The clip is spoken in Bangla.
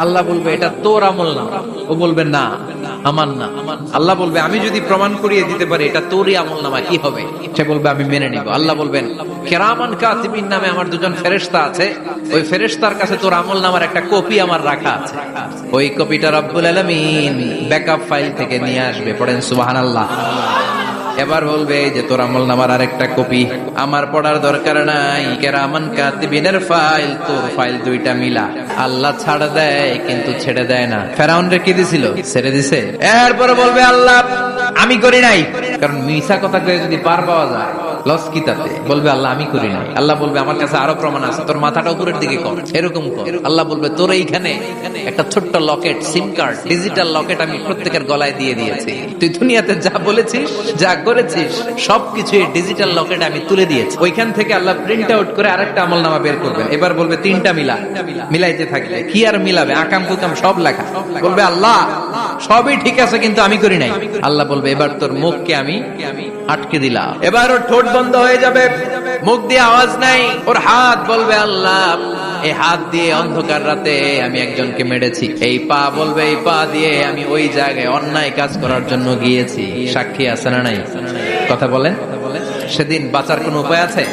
আল্লাহ বলবে এটা তোর আমল না, ও বলবে না আমার না। আল্লাহ বলবে আমি যদি প্রমাণ করিয়ে দিতে পারি এটা তোরই আমল নামা, কি হবে? সে বলবে আমি মেনে নিব। আল্লাহ বলবেন কিরামান কাতিবিন নামে আমার দুজন ফেরেশতা আছে, ওই ফেরেশতার কাছে তোর আমল নামার একটা কপি আমার রাখা আছে। ওই কপিটা রব্বুল আলামিন ব্যাকআপ ফাইল থেকে নিয়ে আসবে। পড়েন সুবহানাল্লাহ। এবার বলবে যে তোর আমল নামার আরেকটা কপি আমার পড়ার দরকার নাই, কিরামান কাতিবিনের ফাইল তোর ফাইল দুইটা মিলা। আল্লাহ ছাড় দেয় কিন্তু ছেড়ে দেয় না। ফেরাউন রে কি দিছিল? ছেড়ে দিছে। এরপরে বলবে আল্লাহ আমি করি নাই, কারণ মিছা কথা কয়ে যদি পার পাওয়া যায় লস কি তাতে? বলবে আল্লাহ আমি করি নাই। আল্লাহ বলবে আমার কাছে আরো প্রমাণ আছে, তোর মাথাটা উপরের দিকে কর, এরকম কর। আল্লাহ বলবে তোর এইখানে একটা ছোট্ট লকেট, সিম কার্ড, ডিজিটাল লকেট আমি প্রত্যেকের গলায় দিয়ে দিয়েছি। তুই দুনিয়াতে যা বলেছিস, যা করেছিস সবকিছু এই ডিজিটাল লকেট আমি তুলে দিয়েছি। ওইখান থেকে আল্লাহ প্রিন্ট আউট করে আরেকটা আমলনামা বের করবেন। এবার বলবে তিনটা মিলা, মিলাইতে থাকবে। কি আর মিলাবে? আকাম কুকাম সব লেখা। বলবে আল্লাহ সবই ঠিক আছে কিন্তু আমি করি নাই। আল্লাহ বলবে এবার তোর মুখকে আমি আটকে দিলাম। এবার ওর ঠোঁট বন্ধ হয়ে যাবে, মুখ দিয়ে আওয়াজ নাই। ওর হাত বলবে আল্লাহ এই হাত দিয়ে অন্ধকার রাতে আমি একজনকে মেরেছি। এই পা বলবে এই পা দিয়ে আমি ওই জায়গায় অন্যায় কাজ করার জন্য গিয়েছি। সাক্ষী আছে না নাই? কথা বলেন। সেদিন বাঁচার কোন উপায় আছে?